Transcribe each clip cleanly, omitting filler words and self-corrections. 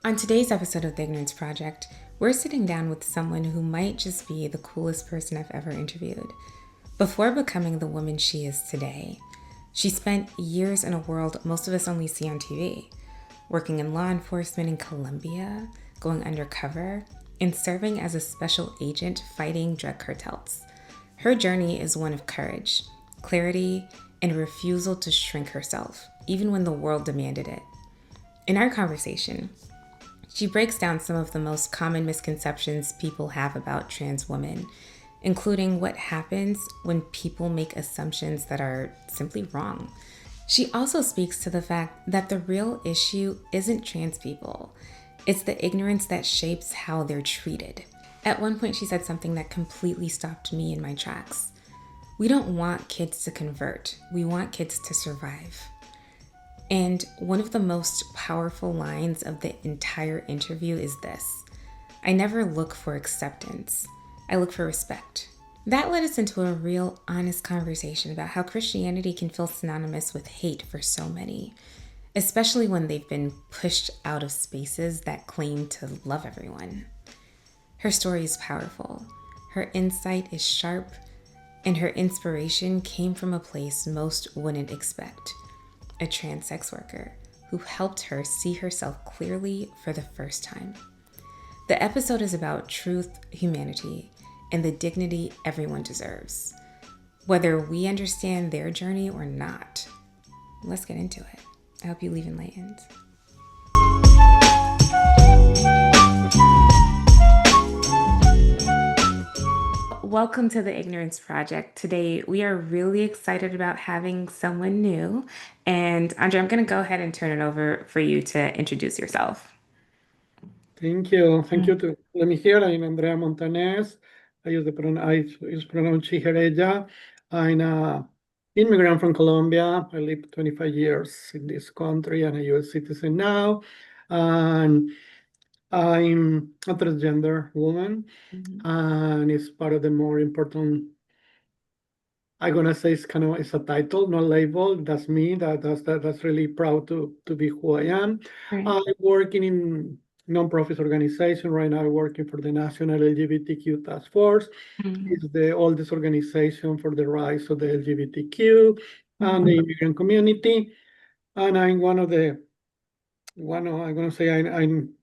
On today's episode of The Ignorance Project, we're sitting down with someone who might just be the coolest person I've ever interviewed. Before becoming the woman she is today, she spent years in a world most of us only see on TV, working in law enforcement in Colombia, going undercover, and serving as a special agent fighting drug cartels. Her journey is one of courage, clarity, and a refusal to shrink herself, even when the world demanded it. In our conversation, she breaks down some of the most common misconceptions people have about trans women, including what happens when people make assumptions that are simply wrong. She also speaks to the fact that the real issue isn't trans people, it's the ignorance that shapes how they're treated. At one point, she said something that completely stopped me in my tracks. We don't want kids to convert, we want kids to survive. And one of the most powerful lines of the entire interview is this: I never look for acceptance, I look for respect. That led us into a real, honest conversation about how Christianity can feel synonymous with hate for so many, especially when they've been pushed out of spaces that claim to love everyone. Her story is powerful, her insight is sharp, and her inspiration came from a place most wouldn't expect: a trans sex worker who helped her see herself clearly for the first time. The episode is about truth, humanity, and the dignity everyone deserves, whether we understand their journey or not. Let's get into it. I hope you leave enlightened. Welcome to the Ignorance Project. Today, we are really excited about having someone new. And Andre, I'm going to go ahead and turn it over for you to introduce yourself. Thank you. Thank you to let me hear. I'm Andrea Montanez. I use pronoun she, her, ella. I'm an immigrant from Colombia. I lived 25 years in this country and a US citizen now. And I'm a transgender woman. And it's part of the more important, I'm gonna say it's a title, not label. That's me. That's really proud to be who I am. Right. I'm working in non-profit organization right now. I'm working for the National LGBTQ Task Force. Mhm. It's the oldest organization for the rights of the LGBTQ and the Mhm. immigrant community. And I'm I'm gonna say I'm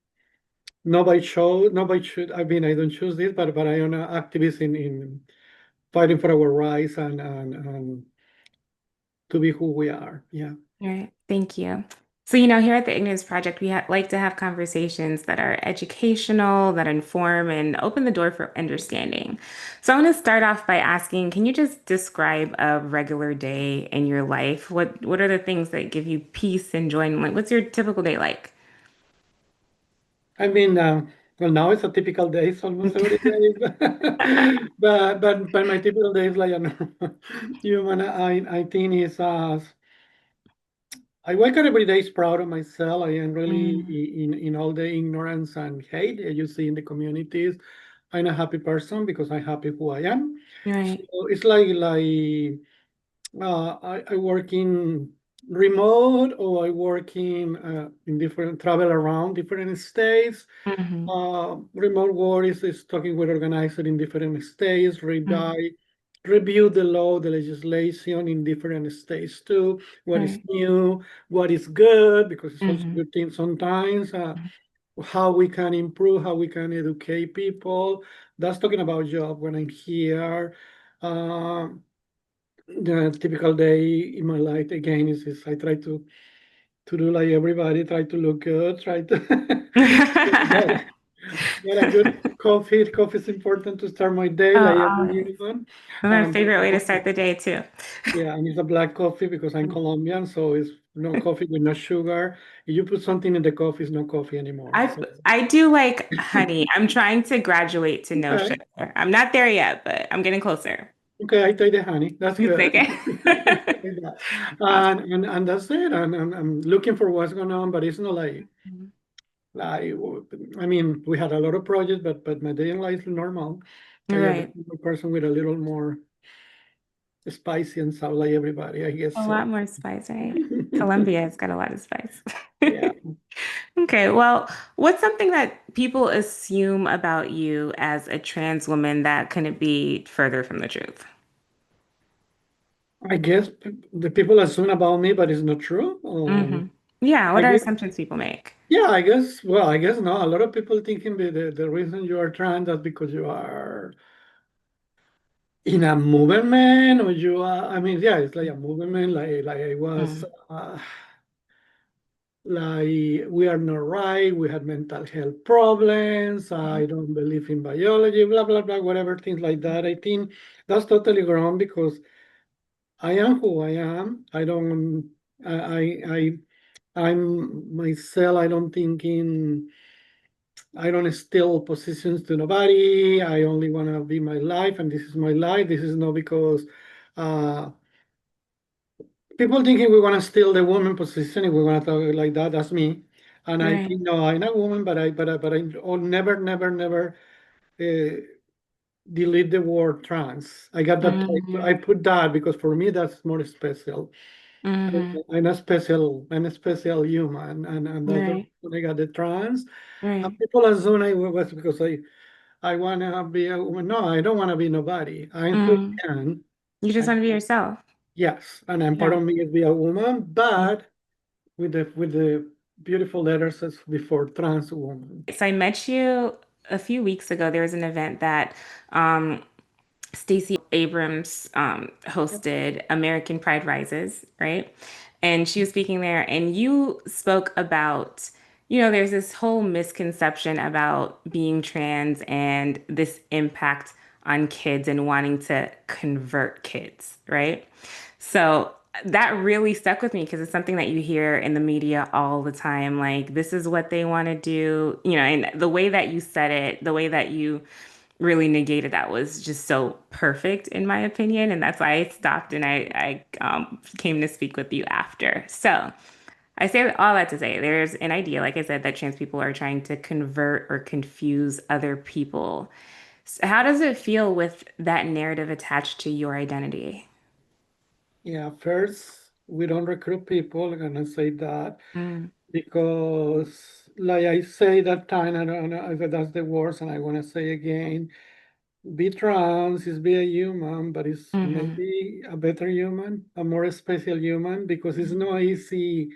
nobody should. I mean, I don't choose this, but I am an activist in fighting for our rights and to be who we are. Yeah. All right. Thank you. So, here at the Ignorance Project, we like to have conversations that are educational, that inform, and open the door for understanding. So, I want to start off by asking, can you just describe a regular day in your life? What are the things that give you peace and joy? And what's your typical day like? I mean, well, now it's a typical day, it's almost every day. But my typical day is like a normal human. I think is I wake up every day is proud of myself. I am really Mm, in all the ignorance and hate that you see in the communities. I'm a happy person because I'm happy who I am. So right. it's I work in remote or I work in different travel around different states. Hmm. Remote work is talking with organizers in different states, Hmm. review the law, the legislation in different states too, what is Right. new, what is good, because it's also Hmm. good thing sometimes, how we can improve, how we can educate people. That's talking about job when I'm here. Um, the typical day in my life again is I try to do like everybody, try to look good, try to get a good coffee. Coffee is important to start my day, Oh, like always. everyone. My And favorite way to start the day too. yeah, and it's a black coffee because I'm Colombian, so it's no coffee with no sugar. If you put something in the coffee, it's no coffee anymore. I So I do like honey. I'm trying to graduate to no okay, sugar. I'm not there yet, but I'm getting closer. okay, I take the honey. That's It's good. okay. Like that. Awesome. And that's it. And I'm looking for what's going on, but it's not like I mean, we had a lot of projects, but my day in life is normal. I am Right. a person with a little more spicy and sour like everybody, I guess A so. lot more spice, right? Colombia has got a lot of spice. Yeah. Okay, well, what's something that people assume about you as a trans woman that couldn't be further from the truth? I guess the people assume about me, but it's not true. Yeah, I what are guess, assumptions people make? yeah, I guess, well, I guess no. A lot of people thinking the reason you are trans is because you are in a movement or you are, I mean, yeah, it's like a movement, like I was, Mm, like we are not right, we have mental health problems, I don't believe in biology, blah, blah, blah, whatever, things like that. I think that's totally wrong because I am who I am. I don't, I'm myself, I don't think in, I don't steal positions to nobody. I only want to be my life, and this is my life. This is not because uh, people thinking we want to steal the woman position. If we want to talk like that, that's me. And I right. think no, I'm a woman, but I oh, never, never, never uh, delete the word trans. I got that title. I Hmm. put that because for me that's more special. Hmm. I'm a special human, and that's the Right. reason I got the trans. And Right. people assume I was because I want to be a woman. No, I don't want to be nobody. I'm who Mm. I am. You just And want to be yourself. yes, and I'm part Yeah. of me is be a woman, but with the beautiful letters as before trans woman. So I met you a few weeks ago. There was an event that um, Stacey Abrams hosted, American Pride Rises, right? And she was speaking there, and you spoke about, there's this whole misconception about being trans and this impact on kids and wanting to convert kids, right? So that really stuck with me because it's something that you hear in the media all the time. Like, this is what they want to do, and the way that you said it, the way that you really negated that was just so perfect in my opinion, and that's why I stopped and I came to speak with you after. So I say all that to say there's an idea, like I said, that trans people are trying to convert or confuse other people. So how does it feel with that narrative attached to your identity? Yeah, first we don't recruit people. I'm gonna say that Mm, because, like I say that time, I don't know if that's the worst, and I want to say again, be trans is be a human, but it's hmm. maybe a better human, a more special human, because it's not easy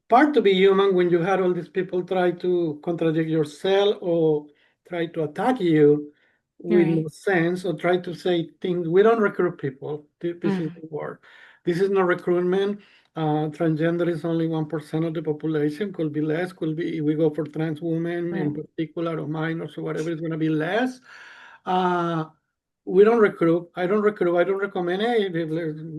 part to be human when you had all these people try to contradict yourself or try to attack you with Right. no sense or try to say things. We don't recruit people. This is Mm, the word. This is not recruitment. Transgender is only 1% of the population, could be less, could be, if we go for trans women in right. particular or minors or whatever, it's going to be less. Uh, we don't recruit. I don't recruit. I don't recommend. Hey,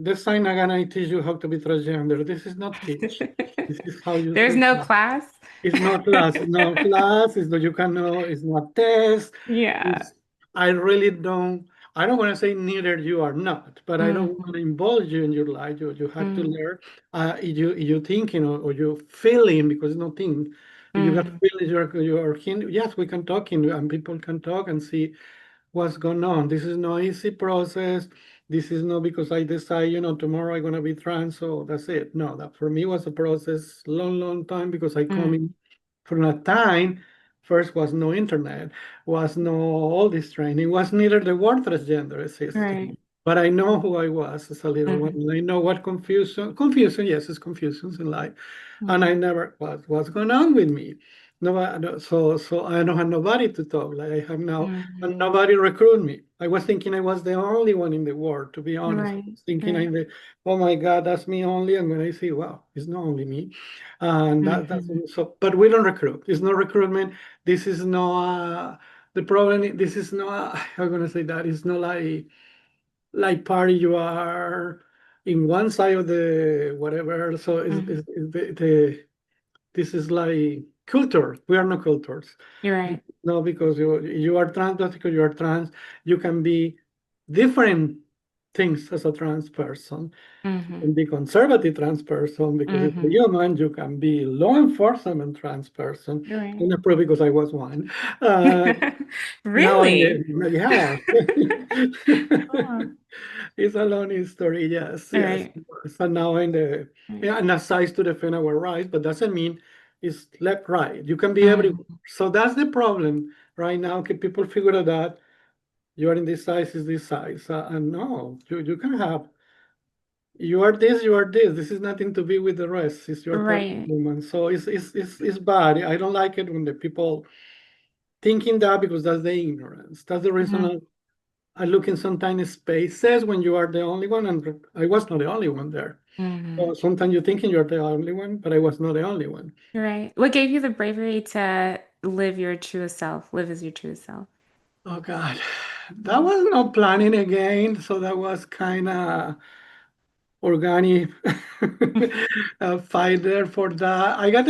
this time I'm gonna teach you how to be transgender. This is not teach. This is how you There's say. no class. It's not class. It's not class. It's not you can know. It's not test. Yeah. It's, I really don't. I don't want to say neither you are not, but I don't want Hmm. to involve you in your life. You have to Hmm. learn. You thinking or you feeling because it's not thing. If you got Hmm. feelings, you're yes, we can talk and people can talk and see what's going on. This is no easy process. This is not because I decide, tomorrow I'm gonna be trans, so that's it. No, that for me was a process, long, long time because I come in Hmm. from a time. First was no internet, was no all this training, was neither the word transgender existing. Right. But I know who I was as a little one. Hmm. And I know what confusion, yes, it's confusions in life. And I Hmm. never what's going on with me. No, so I don't have nobody to talk. Like I have now and Hmm. nobody recruit me. I was thinking I was the only one in the world, to be honest. I Right. was thinking Right. oh my God, that's me only. And when I see, wow, it's not only me. And that's Hmm. so, but we don't recruit. It's no recruitment. This is no, the problem, this is not, I'm going to say that it's not like party you are in one side of the whatever. So Hmm. it's this is like culture. We are not cultures. You're right. No, because you are trans, just because you are trans, you can be different things as a trans person. You Mm-hmm. can be conservative trans person because it's a Mm-hmm. human. You can be law enforcement trans person. Right. And not probably because I was one. Uh, Now in Really? the yeah, Oh, it's a long history. Yes, all yes. right. So now in the Right. yeah, and aside to defend our rights, but doesn't mean it's left right. You can be everywhere. Mm, So that's the problem right now. Can people figure out that you are in this size is this size, and no, you can have you are this, you are this. This is nothing to be with the rest. It's your part of right. human. So it's bad. I don't like it when the people thinking that because that's the ignorance. That's the reason Mm, I look in some tiny spaces when you are the only one, and I was not the only one there. mm-hmm. So sometimes you're thinking you're the only one, but I was not the only one. Right. What gave you the bravery to live your truest self, live as your truest self? Oh God, that Mm, was not planning again. So that was kind of organic fight there for that. I got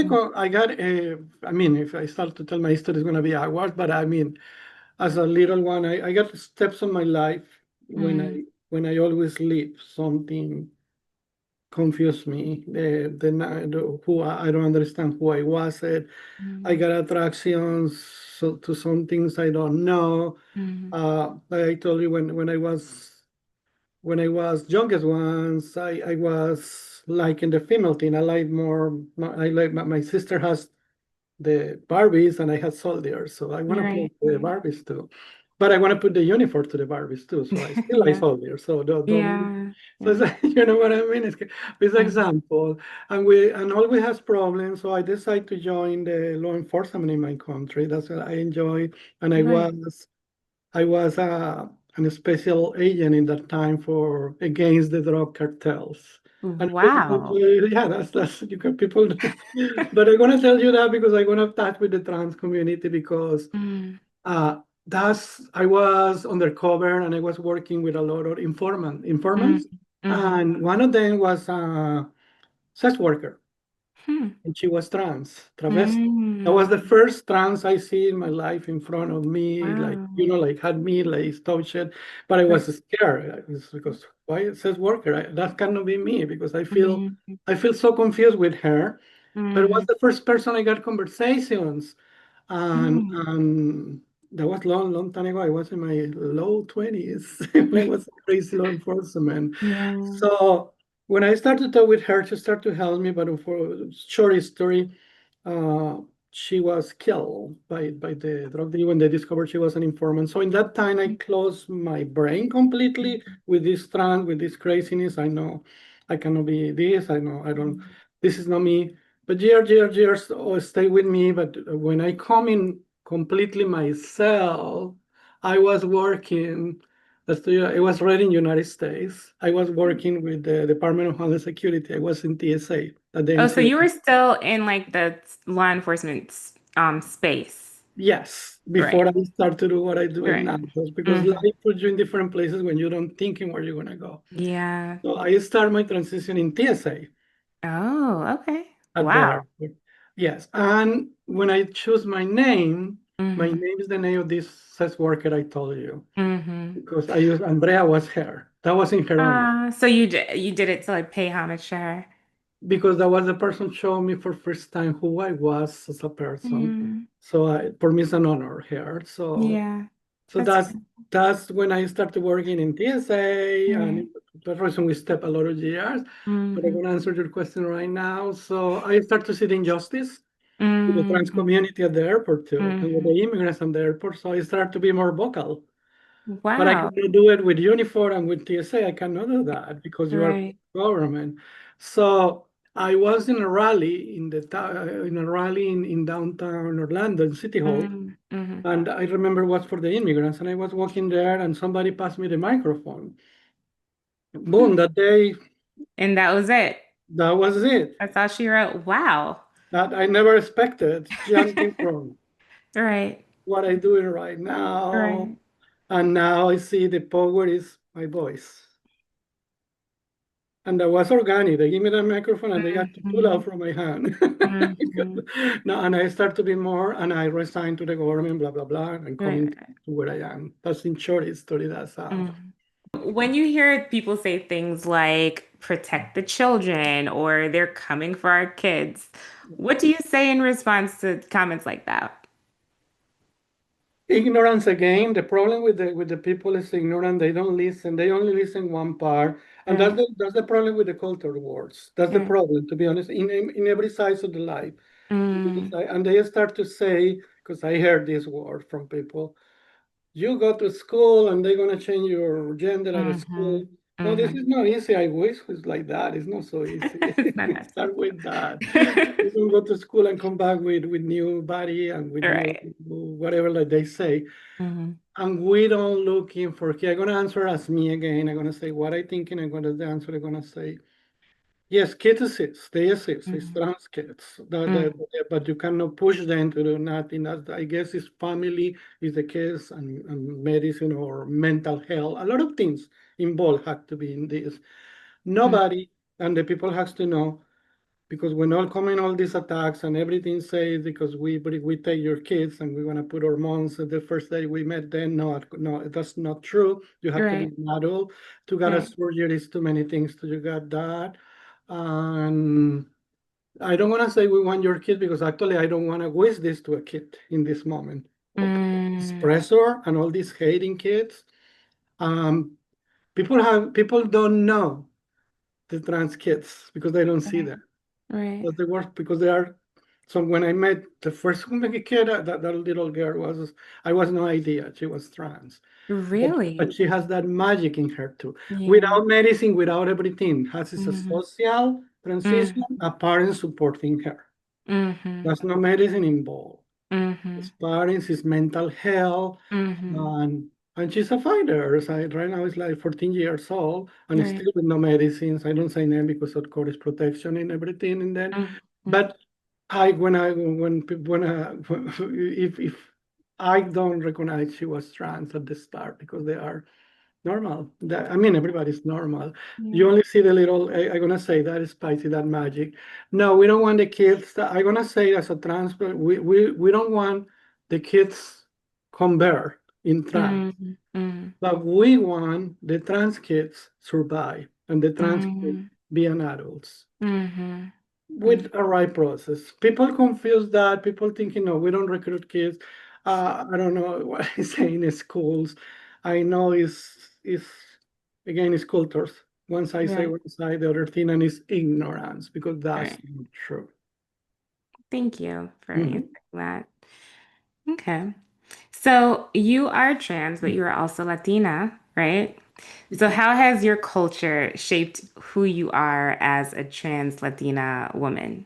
a, I mean, if I start to tell my history, it's going to be hours, but I mean, as a little one, I got steps in my life mm, when I always leave something confused me. Who I don't understand who I was. I mm, got attractions to some things I don't know. mm, Like I told you when I was youngest ones, I was liking the female thing. I like more. I like my sister has the Barbies and I had soldiers, so I want to play right, with the right. Barbies too. But I want to put the uniform to the Barbies too, so I still like Yeah, soldiers. So don't. yeah, So yeah. you know what I mean? It's an Mm, example, and always has problems. So I decided to join the law enforcement in my country. That's what I enjoy, and right. I was an special agent in that time for against the drug cartels. And Wow. yeah, that's you can people. But I'm gonna tell you that because I'm gonna touch with the trans community because Mm, uh, that's I was undercover and I was working with a lot of mm, informants, mm-hmm. and one of them was a sex worker Hmm. and she was trans, travesti. That was the Mm, first trans I see in my life in front of me, like, wow. like had me, like touched it, but I was Right. scared. It's because why it says worker? That cannot be me because Mm, I feel so confused with her. But it was mm, the first person I got conversations, and mm. that was long time ago. I was in my low 20s when I was a crazy law enforcement. Yeah. So when I started to talk with her, she started to help me. But for a short story, uh, she was killed by the drug dealer when they discovered she was an informant. So in that time, I closed my brain completely with this trance, with this craziness. I know I cannot be this. I know I don't. This is not me. But years, oh, stay with me. But when I come in completely myself, I was working. I was right in United States. I was working with the Department of Homeland Security. I was in TSA at the Oh, so you NCAA. were still in like the law enforcement space. Yes, before Right. I start to do what I do Right. now, just because Hmm. life puts you in different places when you don't thinking where you're gonna go. Yeah. So I start my transition in TSA Oh, okay. at the Wow. airport. Yes, and when I choose my Hmm. name is the name of this sex worker I told you Hmm. because I used Andrea was her. That was in her honor So you did it to like pay homage to her. because that was the person showing me for first time who I was as a person. Mm, So for me, it's an honor here. yeah. So That's that's when I started working in TSA, and right. the reason we step a lot of years. But I'm Hmm. gonna answer your question right now. So I start to see the injustice with the trans Hmm. community at the airport too, and with Hmm. the immigrants at the airport. So I start to be more vocal. But I Wow. cannot do it with uniform and with TSA. I cannot do that because you are Right. government. So I was in a rally in a rally in downtown Orlando in City Hall, Hmm. and I remember it was for the immigrants, and I was walking there, and somebody passed me the microphone. Boom! That day, And that was it. that was it. That's all she wrote. Wow. That I never expected, jumping from Right. what I do right now, Right. and now I see the power is my voice. And that was organic. They give me the microphone and they got to pull Hmm. out from my hand. Hmm. No, and I start to be more, and I resign to the government, blah blah blah, and coming Right. to where I am. That's in short story. That's Mm. When you hear people say things like protect the children or they're coming for our kids, what do you say in response to comments like that? Ignorance again. The problem with the people is ignorant. They don't listen. They only listen one part, and Right, that's the problem with the culture wars. That's the right. problem, to be honest, in every side of the life. Mm, And they start to say, because I heard this word from people, you go to school and they're gonna change your gender at mm-hmm, school. No, this mm-hmm. is not easy. I wish it was like that. It's not so easy. It's not that Start with that. simple. You don't go to school and come back with new body and with new Right. whatever like they say. Mm-hmm, And we don't looking for. Okay, I'm gonna answer as me again. I'm gonna say what I think, and I'm gonna answer. I'm gonna say yes, kids exist. They exist. It's mm-hmm, trans kids. mm-hmm. But you cannot push them to do nothing. I guess it's family, is the case, and medicine or mental health. A lot of things involved have to be in this. Nobody, and the people has to know, because when all coming all these attacks and everything says because we take your kids and we want to put hormones the first day we met them. No, no, that's not true. You have to be Right, an adult to get a right. surgery. Is too many things to you got that. And I don't want to say we want your kid because actually I don't want to wish this to a kid in this moment. Okay. This Mm, pressure and all these hating kids. Um, people don't know the trans kids because they don't see right, them. right. But they were because they are. So when I met the first kid, that little girl I was no idea she was trans. But Really? she has that magic in her too. Yeah. Without medicine, without everything, has a Mm-hmm, social transition, mm-hmm, a parent supporting her. mm-hmm, There's no medicine involved. mm-hmm, His parents, his mental health, mm-hmm. and she's a fighter. So right now is like 14 years old and Right. still with no medicines. I don't say name because of course protection and everything. And then, Mm-hmm. but if I don't recognize she was trans at the start because they are normal. I mean, everybody's normal. You Yeah. only see the little, I'm gonna say that is spicy, that magic. No, we don't want the kids, I'm gonna say as a trans, we don't want the kids convert in trans, Mm-hmm, mm-hmm, but we want the trans kids survive and the trans kids mm-hmm, be an adults mm-hmm, with a right process. People confuse that. People thinking, no, we don't recruit kids. I don't know what I say in schools. I know is again it's cultures. One side say right, one side, the other thing, and it's ignorance because that's right. not true. Thank you for answering Mhm. that. Okay. So you are trans, but you are also Latina, right? So how has your culture shaped who you are as a trans Latina woman?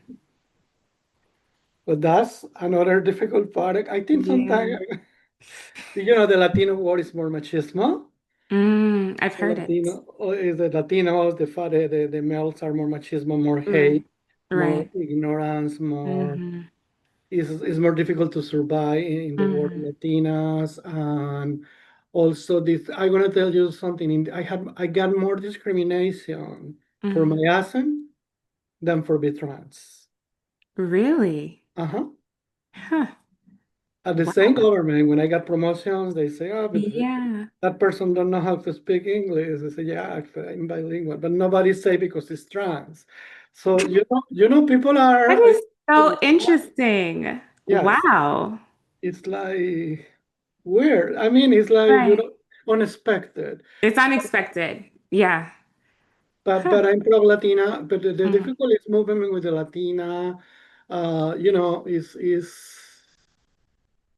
But that's another difficult part. I think sometimes, Yeah. the Latino word is more machismo. I've The heard it. Latino is the Latinos, the males are more machismo, more Mm, hate, more right. ignorance, more Mm-hmm. is more difficult to survive in the world Mm-hmm. Latinas. And also this I'm gonna tell you something. I got more discrimination for Mm. my accent than for be trans. Really? Uh-huh. Huh. At the same Wow. government, when I got promotions, they say, oh, but Yeah. that person don't know how to speak English. They say, yeah, actually, I'm bilingual, but nobody say because it's trans. So people That are is so interesting. yes, Wow. it's like weird. I mean, it's like Right. unexpected. It's So, unexpected. Yeah. Huh. but I'm pro Latina. But the Mm, difficulty is moving with the Latina.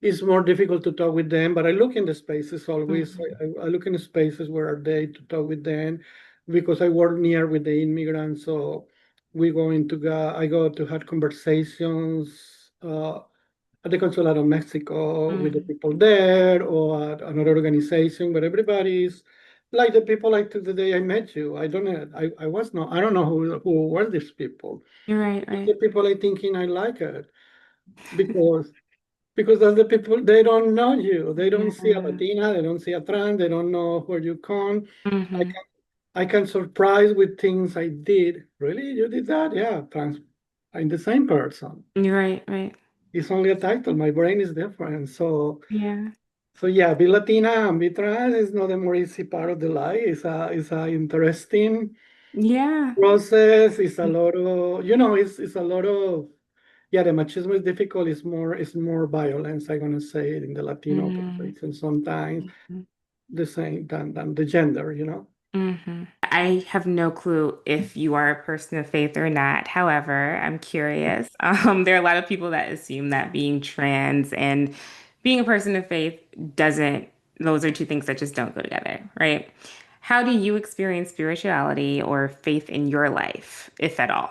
Is more difficult to talk with them. But I look in the spaces always. mhm, I look in the spaces where are they to talk with them, because I work near with the immigrants. So I go to have conversations. At the Consulate of Mexico with the mhm. people there, or at another organization where everybody's like the people like to the day I met you. I don't know. I was not. I don't know who were these people. You're right, It's right. the people I thinking I like it because that's the people they don't know you. They don't see a Yeah. Latina. They don't see a trans. They don't know where you come. I Hmm. can I can surprise with things I did. Really, you did that? Yeah, trans. I'm the same person. You're right, right. It's only a title. My brain is different. So Yeah. So yeah, be Latina and be trans is not the more easy part of the life. It's a interesting Yeah. process. It's a lot of, it's a lot of, yeah, the machismo is difficult. It's more violence, I'm gonna say, in the Latino Mm-hmm. population sometimes the same than the gender. Mm-hmm. I have no clue if you are a person of faith or not. However, I'm curious. There are a lot of people that assume that being trans and being a person of faith doesn't, those are two things that just don't go together, right? How do you experience spirituality or faith in your life, if at all?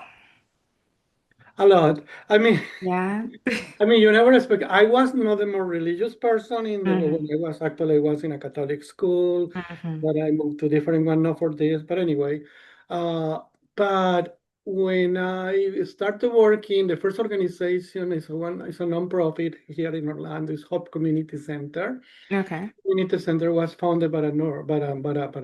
A lot. I mean, Yeah. you never expect. I was not the more religious person when Hmm. I was in a Catholic school, Hmm. but I moved to different one not for this. But anyway, uh, but when I started working, the first organization is a nonprofit here in Orlando. It's Hope Community Center. Okay. Community Center was founded by a nurse, by a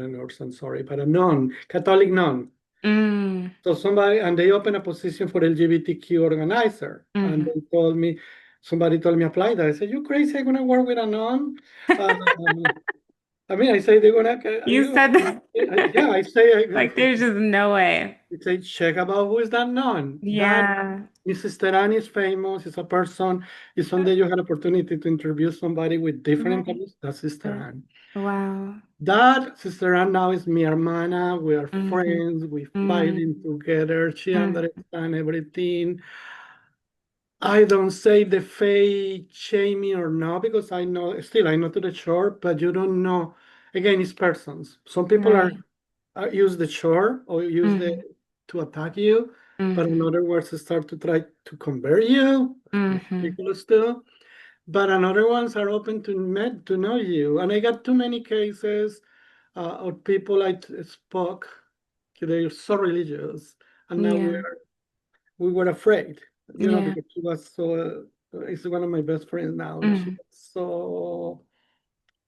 nurse. I'm sorry, by a nun, Catholic nun. Mm. So and they opened a position for LGBTQ organizer. And Hmm. somebody told me apply that. I said, you crazy, I'm gonna work with a non? I mean, I say they're gonna, You said that. yeah, I say, Like, there's just no way. I say, check about who is that non? That Yeah. Mrs. Terán is famous, is a person, if someday you had opportunity to interview somebody with different Right. values, that's Sister Right. Ann. Wow. That Sister Ann now is mi hermana. We are Hmm. friends. We fighting Mm. together. She Mm. understands everything. I don't say the fake shaming or no because I know to the shore, but you don't know. Again, it's persons. Some people Right. use the shore or use the Hmm. to attack you, but in Hmm. other words, start to try to convert you. Hmm. Ridiculous too. But another ones are open to know you. And I got too many cases of people spoke. They're so religious, and now Yeah. we were afraid, Yeah. because she was so. It's one of my best friends now. She Hmm. was so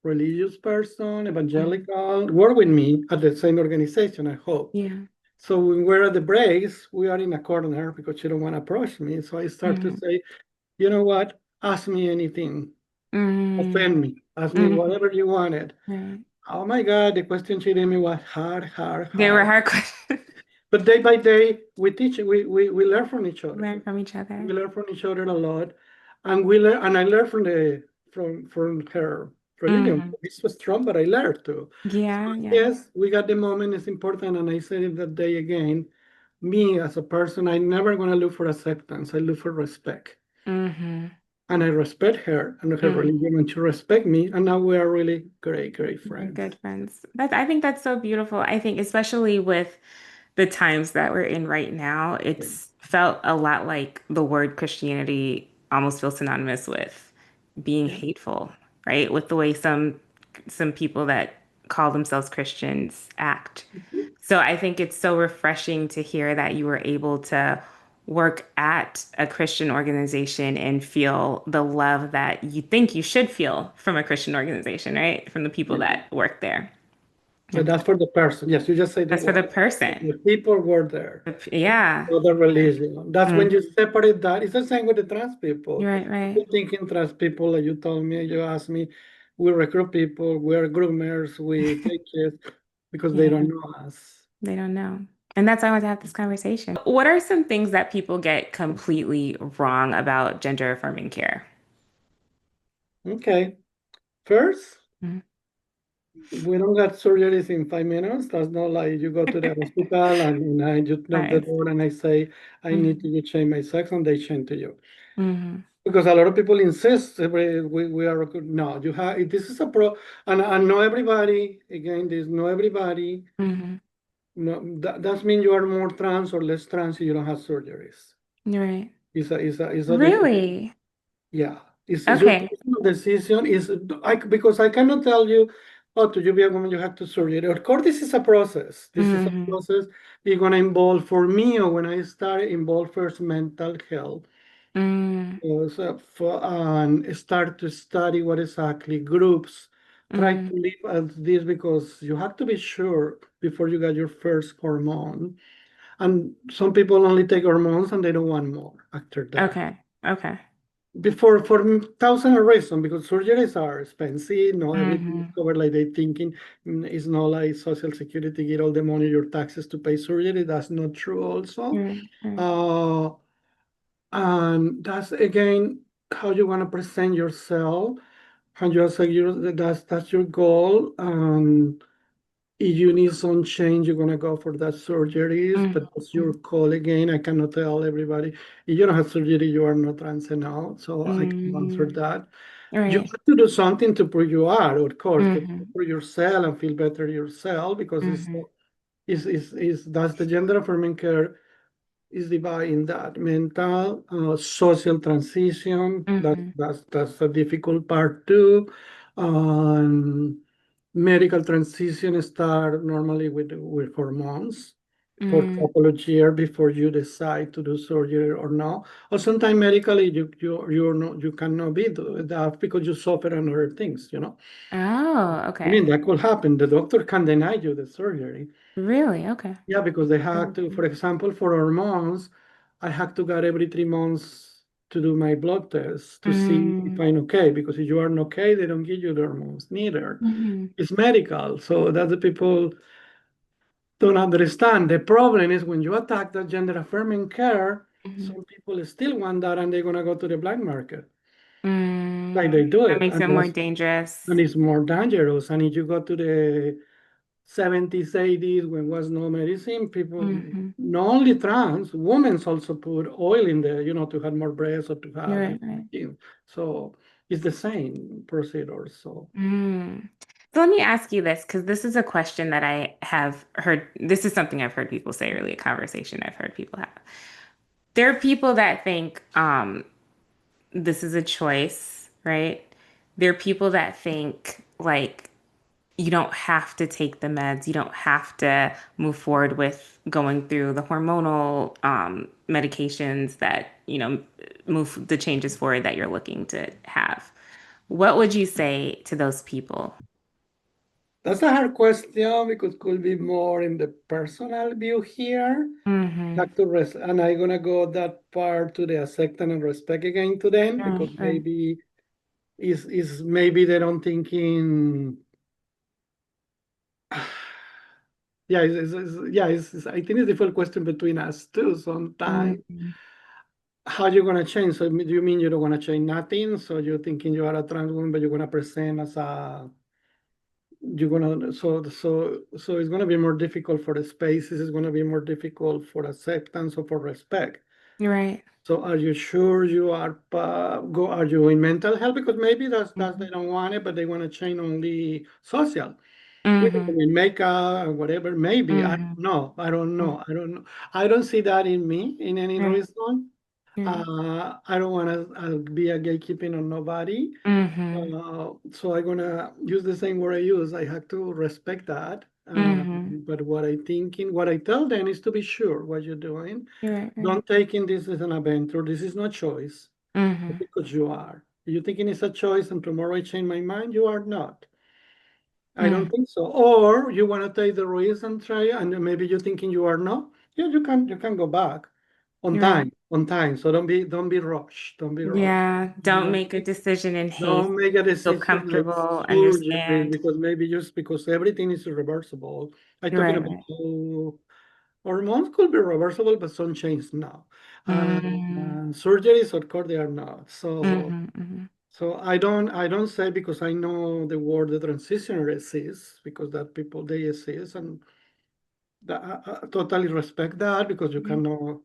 religious person, Hmm. evangelical. Work with me at the same organization, I hope. Yeah. So when we're at the breaks, we are in a corner because she don't want to approach me. So I start to Hmm. say, you know what? Ask me anything. Hmm. Offend me. Ask me Hmm. whatever you wanted. Right. Oh my God, the question she gave me was hard, hard, They were hard. hard questions. But day by day, we teach, we learn from each other. Learn from each We other. learn from each other a lot, and we learn. And I learned from her religion. Hmm. This was strong, but I learned too. So Yeah. Yeah. yes, we got the moment. It's important, and I said it that day again. Me as a person, I never gonna look for acceptance. I look for respect, Hmm. and I respect her and her Hmm. religion, and she respect me. And now we are really great, great We're friends. good friends. I think that's so beautiful. I think especially with the times that we're in right now, it's felt a lot like the word Christianity almost feels synonymous with being Yeah. hateful, right? With the way some people that call themselves Christians act. So I think it's so refreshing to hear that you were able to work at a Christian organization and feel the love that you think you should feel from a Christian organization, right? From the people Yeah. that work there. But And that's for the person. Yes, you just say the that's for the word. person. The people were there. Yeah. Other Yeah. religion. That's when you Mhm. separate that. It's the same with the trans people. Right, You right. thinking trans people, like you told me, you asked me, we recruit people, we're groomers, we take kids because they don't Yeah, know us. they don't know. And that's why I want to have this conversation. What are some things that people get completely wrong about gender affirming care? Okay. First, Mhm. we don't got surgeries in 5 minutes. That's not like you go to the hospital and I just knock the Right. door and I say, I need Hmm. to change my sex and they change to you. Hmm. Because a lot of people insist we are good. No, you have this is a pro and not everybody again. There's not everybody. Hmm. No, that means you are more trans or less trans if you don't have surgeries. Right. It's a Really? yeah. It's your Okay. personal decision. Because I cannot tell you, oh, to you be a woman you have to surgery. Of course, this is a process. This is a Hmm. process. It's gonna involve for me or when I start involve first mental health. Mm. So and start to study what exactly groups try to Mm. live as this because you have to be sure before you get your first hormone. And some people only take hormones and they don't want more after that. Okay. Okay. before for thousand of reasons because surgeries are expensive. Not everything is Mm-hmm. covered like they thinking. It's not like Social Security get all the money your taxes to pay surgery. That's not true. Also, Right, right. uh, and that's again how you want to present yourself. And you say that's your goal. If you need some change, you're gonna go for that surgeries, but that's Mm-hmm. your call again. I cannot tell everybody if you don't have surgery, you are not trans now. So I can answer Mm-hmm. that. You Right. have to do something to prove you are, of course, to Mm-hmm. prove yourself and feel better yourself because Mm-hmm. is that's the gender affirming care is divided in that mental, social transition. Mm-hmm. That's a difficult part too. Um, Medical transition start normally with hormones for a Mm. couple of years before you decide to do surgery or not. Or sometimes medically you're not you cannot be do that because you suffer on other things, you know. Oh, I okay. mean that could happen. The doctor can deny you the surgery. Really? Okay. Yeah, because they have to, Mhm. for example, for hormones, I have to go every 3 months to do my blood test to see if Mm. I'm okay. Because if you aren't okay, they don't give you the hormones neither. Mhm. It's medical, so that the people don't understand. The problem is when you attack the gender affirming care, Mhm. some people still want that and they're gonna go to the black market. Like Mm. they do That it, makes it more dangerous. and it's more dangerous. And if you go to the 70s, 80s, when was no medicine, people, Hmm. not only trans, women also put oil in there, to have more breasts or to have, Right, right. so it's the same procedure. So Mm. So let me ask you this, because this is a question that I have heard. This is something I've heard people say, really, a conversation I've heard people have. There are people that think this is a choice, right? There are people that think like you don't have to take the meds, you don't have to move forward with going through the hormonal medications that, move the changes forward that you're looking to have. What would you say to those people? that's a hard question because could be more in the personal view here. Mm-hmm. Have to rest, and I'm gonna go that part to the acceptance and respect again to them because Right, right. maybe is maybe they don't thinking. Yeah, I think it's a difficult question between us too sometimes. Mm-hmm. How you gonna change? So do you mean you don't wanna change nothing? So you're thinking you are a trans woman, but you're gonna present as a you're gonna so it's gonna be more difficult for the spaces, it's gonna be more difficult for acceptance or for respect. Right. So are you sure you are are you in mental health? Because maybe that's Mm-hmm. they don't want it, but they want to change only social. We Mm-hmm. in makeup or whatever, maybe. I don't Mm-hmm. know. I don't know. I don't know. I don't see that in me in any Right, reason. right. I don't want to be a gatekeeping on nobody. Mm-hmm. So I'm gonna use the same word I use. I have to respect that. Mm-hmm. But what I tell them is to be sure what you're doing. Right, right. Don't taking this as an adventure. This is not choice Mm-hmm. because you are. You thinking it's a choice and tomorrow I change my mind? You are not. I don't Mm. think so. Or you want to take the risk and try, and maybe you're thinking you are not. Yeah, you can go back on Right. time, on time. So don't be rushed. Don't be rushed. Yeah, don't make a decision in haste. Don't make a Feel decision like comfortable, surgery understand. because maybe just because everything is reversible. I'm talking Right, about right. hormones could be reversible, but some change now. Mm, Surgeries, of course, they are not. So mm-hmm, mm-hmm. so I don't say because I know the word the transitioner exists because that people they exist and I totally respect that because you Yeah. cannot.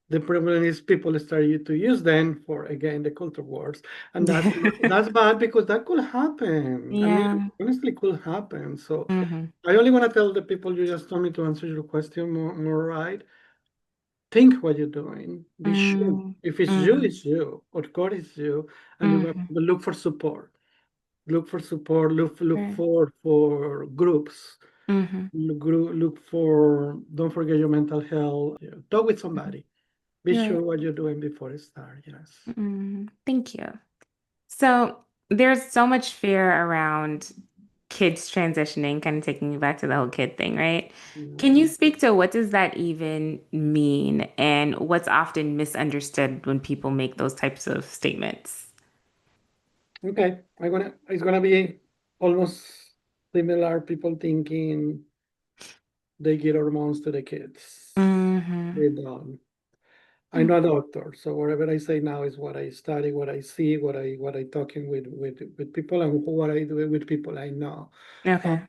The problem is people start to use them for again the culture wars, and that's bad because that could happen. I mean, Yeah. honestly, could happen. So Mm-hmm. I only want to tell the people you just told me to answer your question more right. Think what you're doing. Be sure. Mm-hmm. If it's you, Mm-hmm. it's you. Of course, it's you, and you have Mm-hmm. to look for support. Look for support. Look Right. for groups. Mm-hmm. Look for. Don't forget your mental health. Yeah. Talk with Mm-hmm. somebody. Be Right. sure what you're doing before it starts. Yes. Mm-hmm. Thank you. So there's so much fear around kids transitioning, kind of taking you back to the whole kid thing, right? Can you Yeah. speak to what does that even mean and what's often misunderstood when people make those types of statements? Okay, it's gonna be almost similar. People thinking they give hormones to the kids. Mm-hmm. They don't. I'm not a doctor, so whatever I say now is what I study, what I see, what I talking with people, and what I do with people I know. Uh, Okay.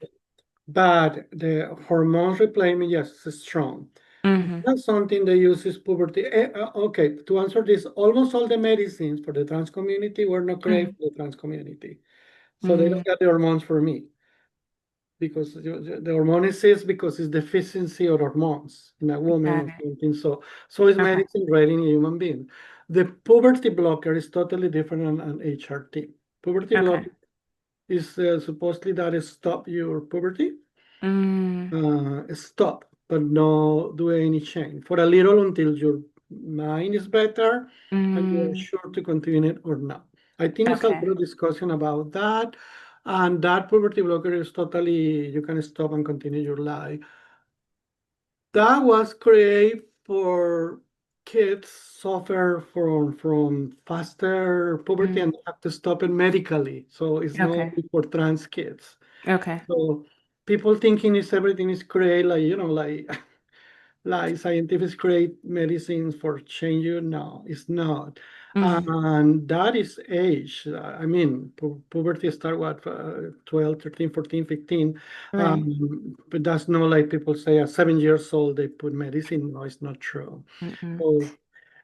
but the hormones replacement, yes, is strong. Mm-hmm. That's something they use is puberty. Okay, to answer this, almost all the medicines for the trans community were not created for the trans community. So they Mm-hmm. don't get the hormones for me because the hormone is because it's deficiency of hormones in a woman Got or it. something. So it's Okay. medicine ready in a human being. The puberty blocker is totally different than an HRT. Puberty Okay. blocker is supposedly that it stop your puberty, Mm, stop, but no do any change for a little until your mind is better and you are mm, sure to continue it or not. I think it's a okay. lot of discussion about that. And that puberty blocker is totally, you can stop and continue your life. That was created for kids suffer from faster puberty Mm, and have to stop it medically. So it's not okay. only for trans kids. Okay. So people thinking is everything is created like like scientists create medicines for change you. No, it's not. Mm, And that is age. I mean, puberty start what, 12, 13, 14, 15. right. But that's not like people say at 7 years old they put medicine. No, it's not true. Mm-mm. So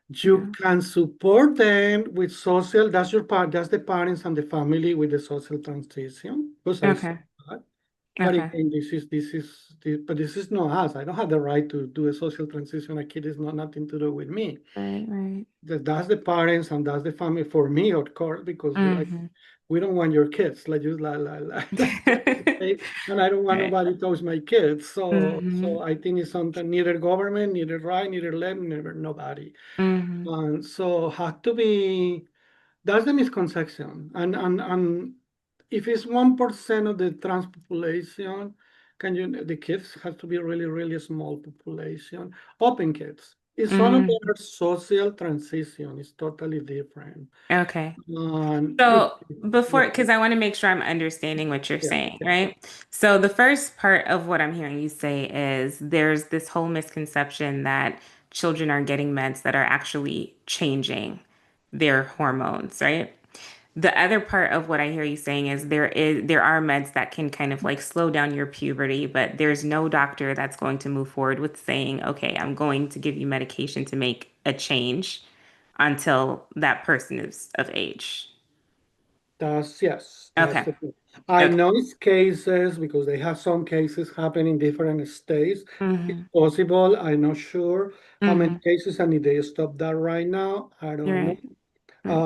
you Yeah. can support them with social, that's your part, that's the parents and the family with the social transition. Because I saw Okay. that. But Okay. again, but this is not us. I don't have the right to do a social transition. A kid is not nothing to do with me. Right, right. That's the parents and that's the family for me, of course, because Mm-hmm. we don't want your kids, like you like you say, and I don't want Right. nobody to touch my kids. So Mm-hmm. I think it's something neither government, neither right, neither left, neither nobody. Mm-hmm. And so have to be, that's the misconception. And if it's 1% of the trans population, the kids have to be really, really small population, open kids. It's one of Mm-hmm. their social transition. It's totally different. Okay. And So yeah, before, because I want to make sure I'm understanding what you're yeah, saying, yeah. right? So the first part of what I'm hearing you say is there's this whole misconception that children are getting meds that are actually changing their hormones, right? The other part of what I hear you saying is there are meds that can kind of like slow down your puberty, but there's no doctor that's going to move forward with saying, okay, I'm going to give you medication to make a change until that person is of age. Yes, that's Okay. the thing. I Okay. know it's cases because they have some cases happen in different states. It's Mm-hmm. possible. I'm not sure how many Mm-hmm. cases and if they stop that right now. I You're don't know. right. Right.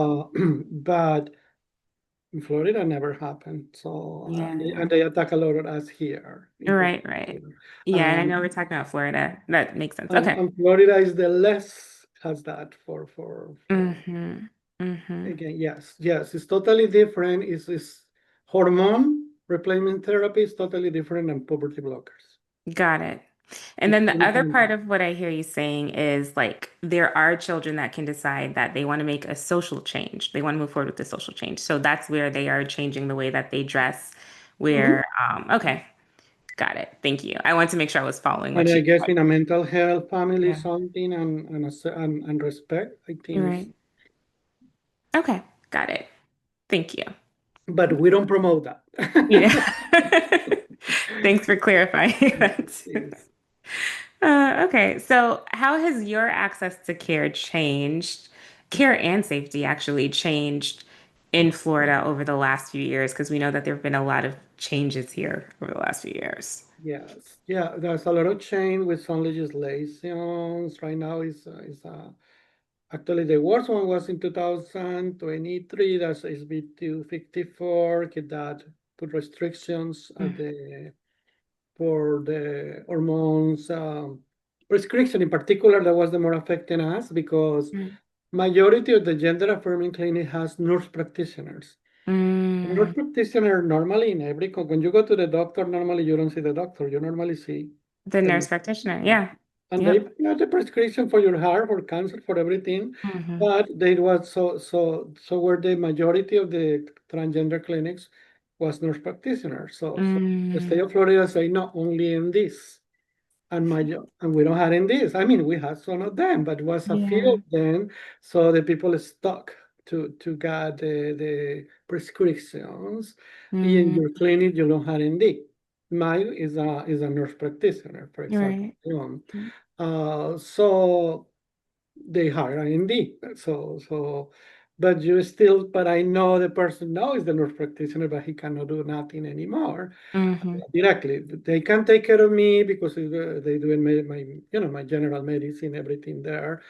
But in Florida never happened. So Yeah, and yeah. they attack a lot of us here in Puerto Right, right. Rico. Yeah, and I know Um, we're talking about Florida. That makes sense. and, Okay. and Florida is the less has that for Mm-hmm. Mm-hmm. again, yes, it's totally different. It's hormone replacement therapy is totally different than puberty blockers. Got it. And It's then the other part anything of what I hear you saying is like there are children that can decide that they want to make a social change. They want to move forward with the social change. So that's where they are changing the way that they dress. Mhm. Okay, got it. Thank you. I want to make sure I was following And what I you guess said. in a mental health family, Yeah, something and respect, I you're think is, right. Okay, got it. Thank you. but we don't promote that. Yeah. Thanks for clarifying that too. Yes. Okay, so how has your access to care changed, care and safety actually changed in Florida over the last few years? Because we know that there have been a lot of changes here over the last few years. Yes, yeah, there's a lot of change with some legislations. Right now is actually the worst one was in 2023. That's SB 254 that put restrictions at Mm, the for the hormones prescription in particular. That was the more affecting us because mm, majority of the gender affirming clinic has nurse practitioners. Nurse practitioner normally in every, when you go to the doctor, normally you don't see the doctor. You normally see The the nurse nurse practitioner. practitioner. Yeah. And they Yep. got the prescription for your heart, for cancer, for everything. Mm-hmm. But they was so where the majority of the transgender clinics was nurse practitioners. So the state Mm, of Florida say no, only in this. And we don't have in this. I mean, we had some of them, but was a few yeah. of them. So the people stuck to get the prescriptions. In Mm, your clinic, you don't have ND. Mine is a nurse practitioner, for example. right. So they hire an ND. But you still, but I know the person now is the nurse practitioner, but he cannot do nothing anymore Mm-hmm. directly. They can take care of me because they do my general medicine, everything there.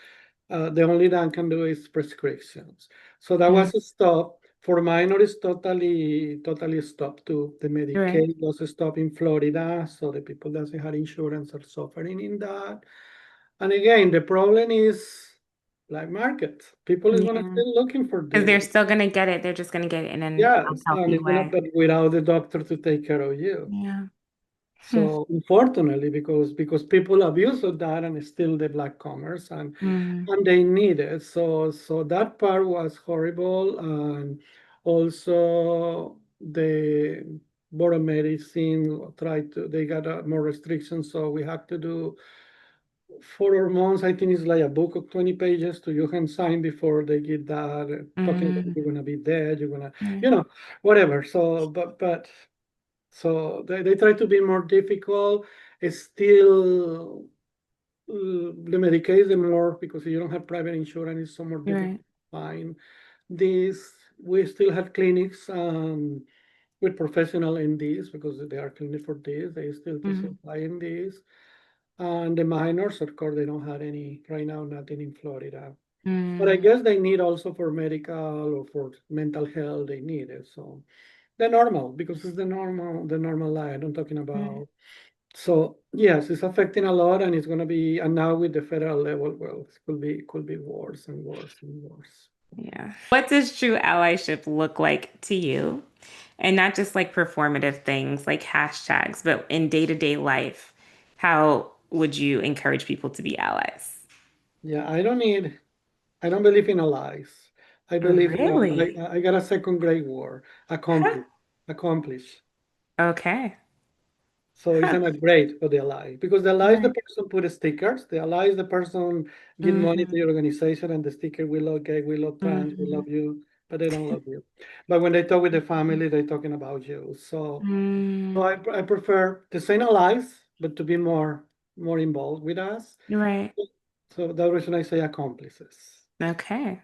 The only that I can do is prescriptions. So that Mm, was a stop. For minor is totally stopped too. The right. Medicaid was stopped in Florida, so the people that doesn't have insurance are suffering in that. And again, the problem is like market. People is gonna Yeah. still looking for Because they're this. still gonna get it. They're just gonna get it in an Yes, and unhealthy it's gonna, way. but without the doctor to take care of you. Yeah. Hmm. So unfortunately, because people abuse of that and still the black commerce Mm, and they need it. So that part was horrible. And also the board of medicine tried to, they got more restrictions. So we have to do 4 months. I think it's like a book of 20 pages to you can sign before they get that talking about mm, you're gonna be dead, you're gonna, right. you know, whatever. So but so they try to be more difficult. It's still the Medicaid is more because you don't have private insurance, it's so more difficult Right. to find. This we still have clinics with professional NDs because they are clinic for this. They still to Mm, supply NDs. And the minors, of course, they don't have any right now, nothing in Florida. But I mm, guess they need also for medical or for mental health, they need it. So the normal, because it's the normal life I'm talking right. about. So yes, it's affecting a lot, and it's gonna be, and now with the federal level, well, it could be worse and worse and worse. Yeah. What does true allyship look like to you? And not just like performative things like hashtags, but in day-to-day life, how would you encourage people to be allies? Yeah, I don't believe in allies. I believe in Really? I got a second grade word, Huh. accomplish. Okay. So it's Huh. not great for the ally because the ally is the Right. person put stickers. The ally is the person give money to Mm-hmm. your organization and the sticker we love gay, we love trans, we Mm-hmm. love you, but they don't love you. But when they talk with the family, they're talking about you. So Mm, I prefer the same allies, but to be more involved with us. right. So the reason I say accomplices. Okay.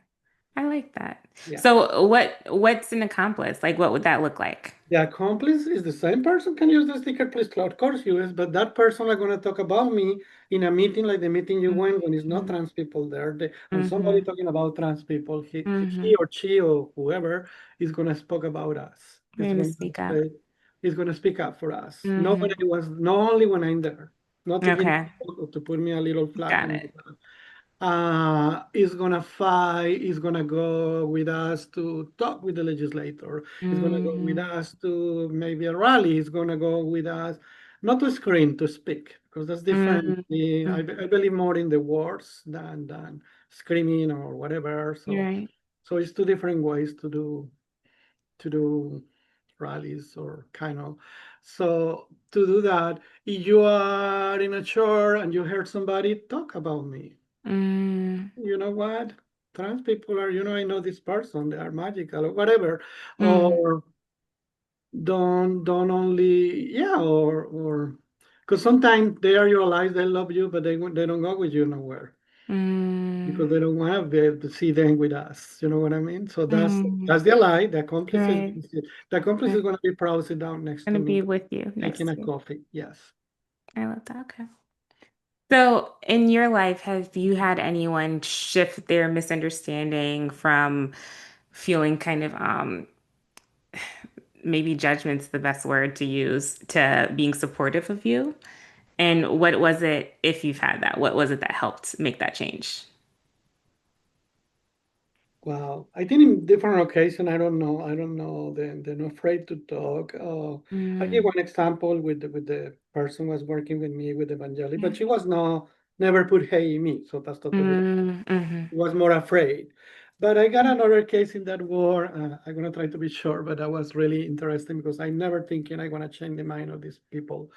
I like that. Yeah. So what's an accomplice? Like what would that look like? The accomplice is the same person can use the sticker, please. Of course, you is, but that person are going to talk about me in a meeting like the meeting you went when it's not Mm-hmm. trans people there. And somebody Mm-hmm. talking about trans people, he Mm-hmm. or she or whoever is going to speak about us. You're gonna speak up. He's going to speak up for us. Nobody Mm-hmm. was, not only when I'm there, not to give me Okay. or to put me a little flag Got on it. is gonna fight, is gonna go with us to talk with the legislator, is gonna go with Mm-hmm. us to maybe a rally, is gonna go with us, not to scream, to speak, because that's different. I, Mm-hmm. I believe more in the words than screaming or whatever. You're So right. so it's two different ways to do rallies or kind of. So to do that, if you are in a church and you heard somebody talk about me, Mm, you know what? Trans people are, I know this person, they are magical or whatever. mm, Or don't only, yeah, or because sometimes they are your allies, they love you, but they don't go with you nowhere mm, because they don't want to be able to see them with us. You know what I mean? So that's mm. that's the ally. The accomplice is Right. the accomplice is Right. going to be proud to sit down next Gonna to me, be with you taking next a to you. coffee. Yes. I love that. Okay. So, in your life, have you had anyone shift their misunderstanding from feeling kind of maybe judgment's the best word to use to being supportive of you? And what was it, if you've had that, what was it that helped make that change? Wow. I think in different occasion, I don't know. I don't know. They're not afraid to talk. I give Mm, one example with the person was working with me with Evangelic, but mm, she was no never put hey in me. So that's totally mhm, was more afraid. But I got another case in that war. I'm gonna try to be short, but that was really interesting because I never thinking I wanna change the mind of these people.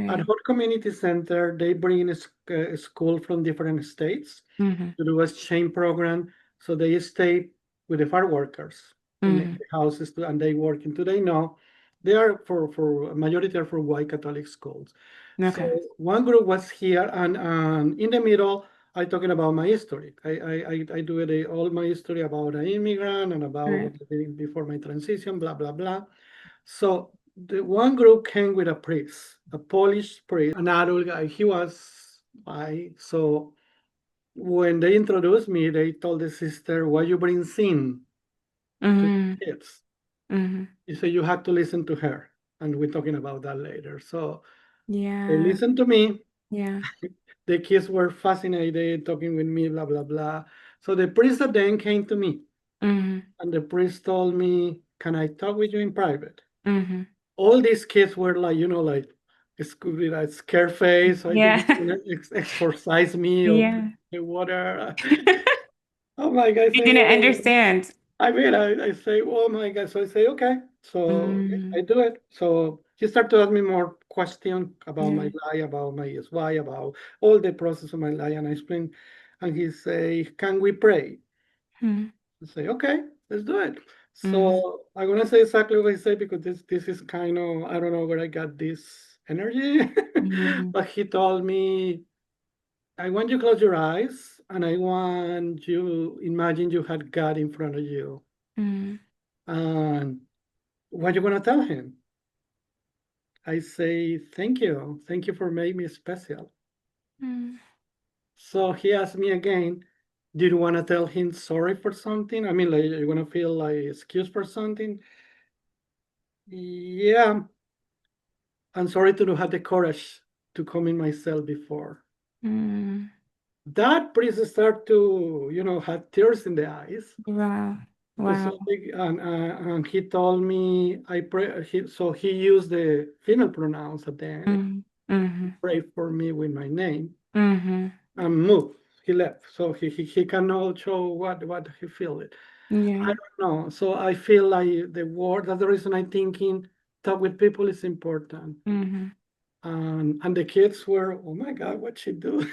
At right. Hot Community Center, they bring a school from different states Mhm, to do a exchange program. So they stay with the farm workers in the mhm, houses and they work into they know they are for majority are for white Catholic schools. So okay, one group was here and in the middle I talking about my history. I do it all my history about an immigrant and about right. what I did before my transition, blah blah blah. So the one group came with a priest, a Polish priest, an adult guy. He was white. So when they introduced me, they told the sister, "Why you bring sin to Mhm, the kids?" mhm, He said, "You have to listen to her," and we're talking about that later. So they yeah, listened to me. yeah, The kids were fascinated, talking with me, blah blah blah. So the priest then came to me, mhm, and the priest told me, "Can I talk with you in private?" mhm, All these kids were like, like with a scare face. I think yeah, he's gonna exorcise me or yeah. the water. Oh my God! I They say, didn't well, understand. I mean, I say, oh my God. So I say, okay. So I Mm, do it. So he started to ask me more questions about my yeah, life, about my SY, about all the process of my life. And I explain, and he say, can we pray? mhm, I say, okay, let's do it. mhm, So I'm gonna say exactly what I say because this is kind of I don't know where I got this energy, mhm, but he told me I want you to close your eyes and I want you imagine you had God in front of you. mhm, And what you gonna tell him? I say, thank you. Thank you for making me special. mhm, So he asked me again, do you want to tell him sorry for something? I mean, like, you want to feel like excuse for something? Yeah, I'm sorry to not have the courage to come in myself before. mhm. That priest start to, had tears in the eyes Wow, because wow. and he told me I pray. So he used the female pronouns at the end. Mhm, mhm, Pray for me with my name mhm, and move. He left, so he cannot show what he feel it. I yeah, don't know. So I feel like the word. That's the reason I thinking talk with people is important. mhm, And the kids were, oh my God, what she do?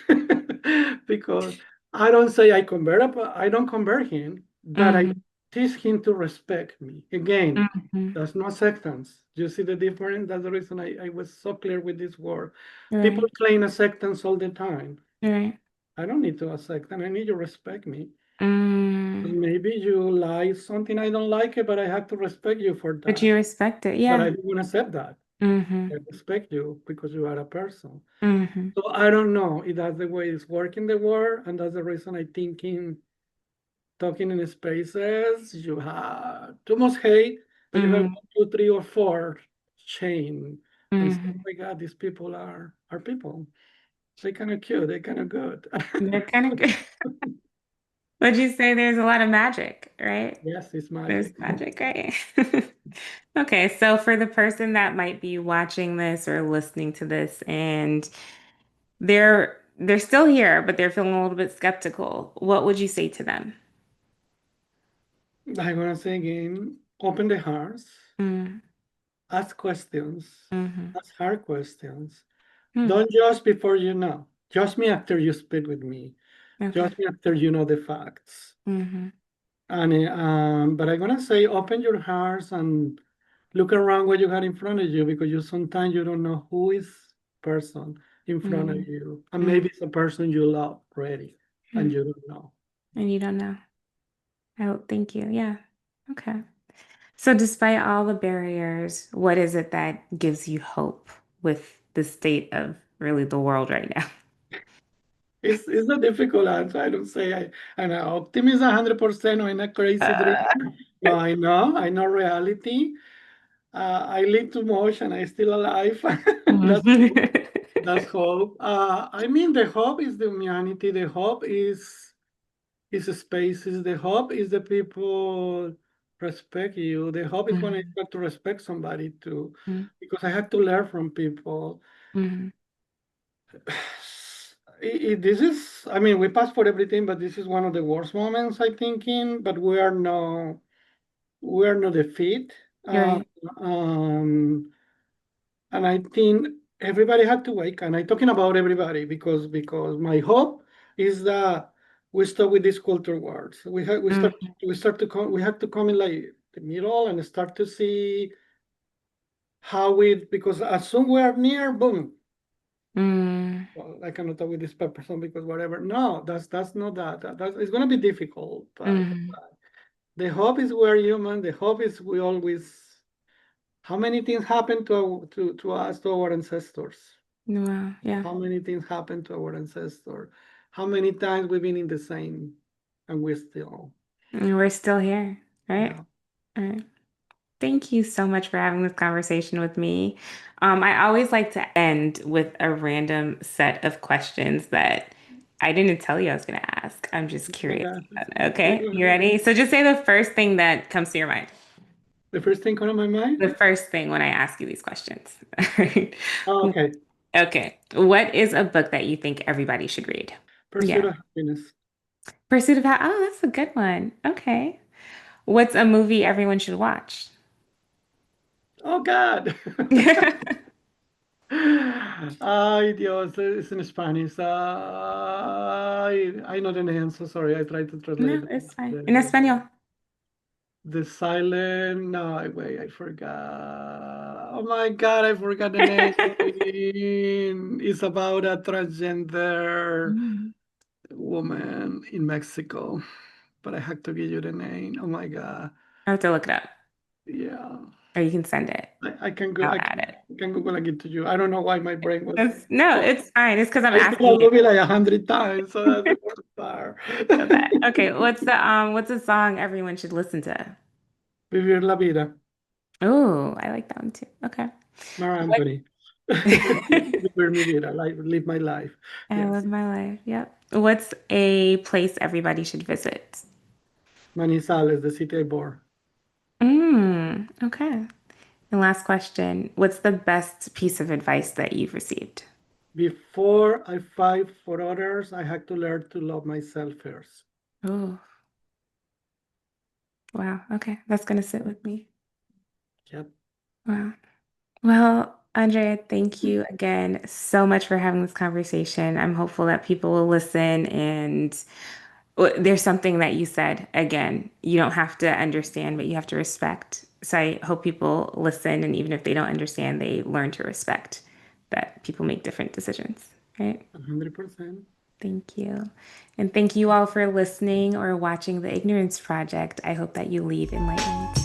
Because I don't say I don't convert him, but I mhm, teach him to respect me. Again, mhm. that's not acceptance. You see the difference? That's the reason I was so clear with this word. People Right, claim acceptance all the time. right. I don't need to accept, and I need you to respect me. Mm. Maybe you like something I don't like it, but I have to respect you for But that. you respect it, But yeah. I don't accept that. Mhm, I respect you because you are a person. mhm, So I don't know if that's the way it's working the world, and that's the reason I thinking talking in spaces you have too much hate, but you have mhm, one, two, three, or four chain, and say, oh mhm. my God, these people are people. They kind of cute. They kind of good. They're kind of good. Would you say there's a lot of magic, right? Yes, it's There's magic. magic, right? Okay, so for the person that might be watching this or listening to this and they're still here, but they're feeling a little bit skeptical, what would you say to them? I'm gonna say again, open the hearts, Mm, ask questions, hmm ask hard questions. Hmm. Don't judge before you know. Judge me after you speak with me. Okay. Judge me after you know the facts. hmm And but I'm gonna say, open your hearts and look around what you got in front of you because you sometimes you don't know who is person in front of mm you, and maybe mm it's a person you love already, and mm. you don't know. And you don't know. Oh, thank you. Yeah. Okay. So despite all the barriers, what is it that gives you hope with the state of really the world right now? It's a difficult answer. I don't say I'm an optimist 100% or in a crazy dream. No, I know reality. I live too much and I still alive. That's Mhm. that's hope. I mean, the hope is the humanity. The hope is is spaces. The hope is the people respect you. The hope is when I Mhm. start to respect somebody too, Mhm. because I have to learn from people. Mhm. This is, I mean, we pass for everything, but this is one of the worst moments I think in. But we are not defeat. You're Uh, right. um, and I think everybody had to wake. And I'm talking about everybody because my hope is that we stop with these culture wars. Mhm. We start to come. We have to come in like the middle and start to see how we, because as soon we are near, boom. Mhm. Well, I cannot talk with this person because whatever. No, that's not that. It's going to be difficult, but Mhm. the hope is we're human. The hope is we always. How many things happen to us, to our ancestors? Wow. Yeah. How many things happened to our ancestors? How many times we've been in the same, and we're still, And we're still here, right? yeah. All right. Thank you so much for having this conversation with me. I always like to end with a random set of questions that I didn't tell you I was going to ask. I'm just My curious God. about it. Okay, Okay, go you ahead. ready? So just say the first thing that comes to your mind. The first thing come to my The mind. first thing when I ask you these questions. All right. Oh, okay. Okay. What is a book that you think everybody should read? Pursuit Yeah. of happiness. Pursuit of Happiness. Oh, that's a good one. Okay. What's a movie everyone should watch? Oh God. Ay, Dios, it's in Spanish. I know the name, so sorry. I tried to translate No, it's fine. En the, español. the silent. No, wait, I forgot. Oh my God, I forgot the name. It's about a transgender Mm. woman in Mexico, but I had to give you the name. Oh my God. I have to look it up, Yeah. or you can send it. I can go. I'll add it. I can Google and give to you. I don't know why my brain was. No, Oh, it's fine. It's because I'm I saw asking that you. movie like 100 times, so that's the worst part. So bad. Okay, what's a song everyone should listen to? Vivir la vida, Oh, I like that one too. Okay. Mara What? Anthony. Vivir mi vida, like live my life. I Yes. live my life. Yep. What's a place everybody should visit? Manizales, the city I bore. Okay. And last question. What's the best piece of advice that you've received? Before I fight for others, I had to learn to love myself first. Oh, wow. Okay. That's gonna sit with me. Yep. Wow. Well, Andrea, thank you again so much for having this conversation. I'm hopeful that people will listen and there's something that you said again, you don't have to understand, but you have to respect. So I hope people listen and even if they don't understand, they learn to respect that people make different decisions, right? 100%. Thank you. And thank you all for listening or watching The Ignorance Project. I hope that you leave enlightened.